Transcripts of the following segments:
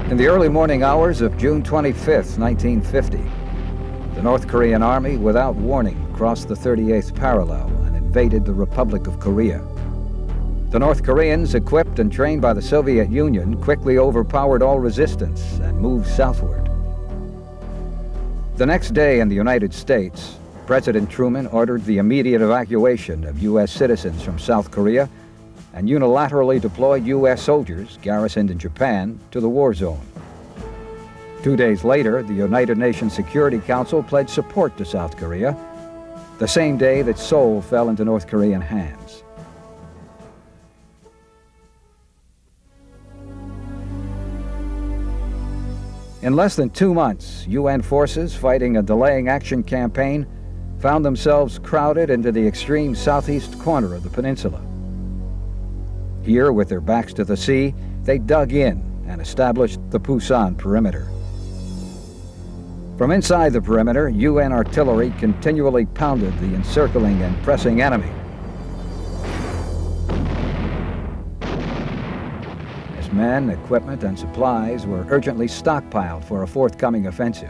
In the early morning hours of June 25th, 1950, the North Korean Army, without warning, crossed the 38th parallel and invaded the Republic of Korea. The North Koreans, equipped and trained by the Soviet Union, quickly overpowered all resistance and moved southward. The next day in the United States, President Truman ordered the immediate evacuation of U.S. citizens from South Korea and unilaterally deployed U.S. soldiers garrisoned in Japan to the war zone. 2 days later, the United Nations Security Council pledged support to South Korea, the same day that Seoul fell into North Korean hands. In less than 2 months, UN forces fighting a delaying action campaign found themselves crowded into the extreme southeast corner of the peninsula. Here, with their backs to the sea, they dug in and established the Pusan perimeter. From inside the perimeter, UN artillery continually pounded the encircling and pressing enemy. As men, equipment, and supplies were urgently stockpiled for a forthcoming offensive.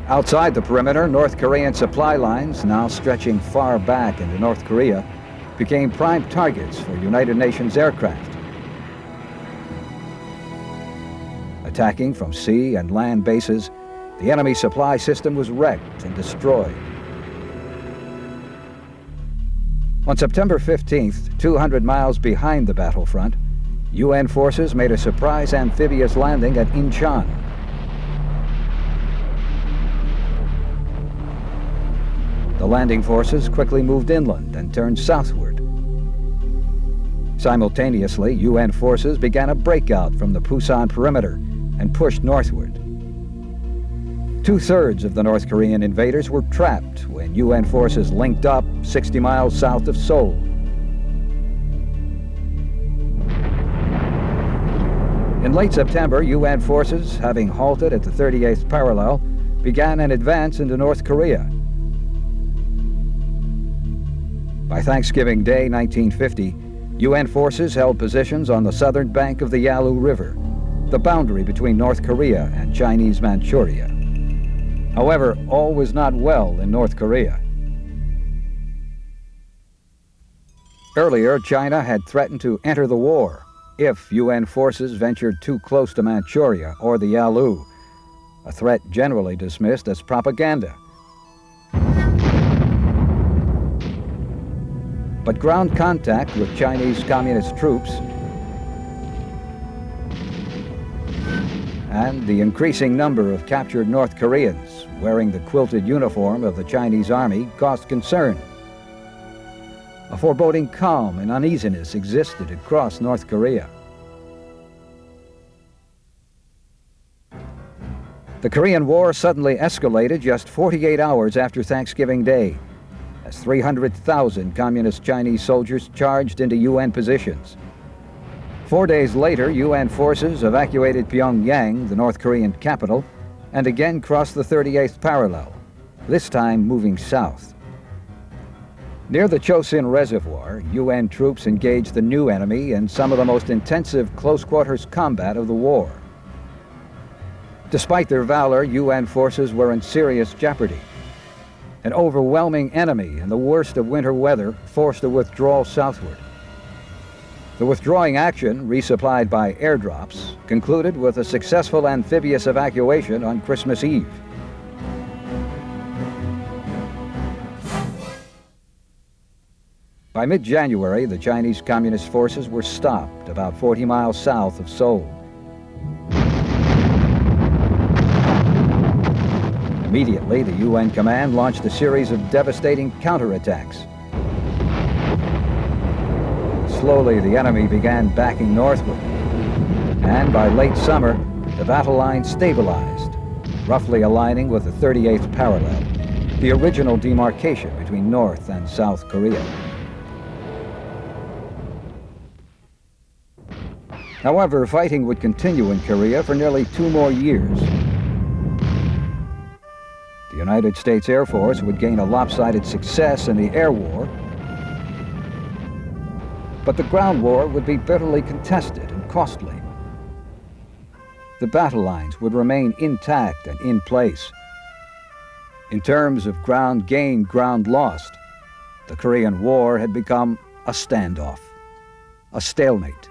Outside the perimeter, North Korean supply lines, now stretching far back into North Korea, became prime targets for United Nations aircraft. Attacking from sea and land bases, the enemy supply system was wrecked and destroyed. On September 15th, 200 miles behind the battlefront, UN forces made a surprise amphibious landing at Incheon. The landing forces quickly moved inland and turned southward. Simultaneously, UN forces began a breakout from the Pusan perimeter and pushed northward. 2/3 of the North Korean invaders were trapped when UN forces linked up 60 miles south of Seoul. In late September, UN forces, having halted at the 38th parallel, began an advance into North Korea. By Thanksgiving Day, 1950, UN forces held positions on the southern bank of the Yalu River, the boundary between North Korea and Chinese Manchuria. However, all was not well in North Korea. Earlier, China had threatened to enter the war if UN forces ventured too close to Manchuria or the Yalu, a threat generally dismissed as propaganda. But ground contact with Chinese communist troops and the increasing number of captured North Koreans wearing the quilted uniform of the Chinese army caused concern. A foreboding calm and uneasiness existed across North Korea. The Korean War suddenly escalated just 48 hours after Thanksgiving Day, as 300,000 communist Chinese soldiers charged into UN positions. 4 days later, UN forces evacuated Pyongyang, the North Korean capital, and again crossed the 38th parallel, this time moving south. Near the Chosin Reservoir, UN troops engaged the new enemy in some of the most intensive close-quarters combat of the war. Despite their valor, UN forces were in serious jeopardy. An overwhelming enemy in the worst of winter weather forced a withdrawal southward. The withdrawing action, resupplied by airdrops, concluded with a successful amphibious evacuation on Christmas Eve. By mid-January, the Chinese Communist forces were stopped about 40 miles south of Seoul. Immediately, the UN command launched a series of devastating counterattacks. Slowly, the enemy began backing northward, and by late summer, the battle line stabilized, roughly aligning with the 38th parallel, the original demarcation between North and South Korea. However, fighting would continue in Korea for nearly 2 more years. The United States Air Force would gain a lopsided success in the air war, but the ground war would be bitterly contested and costly. the battle lines would remain intact and in place. In terms of ground gained, ground lost, the Korean War had become a standoff, a stalemate.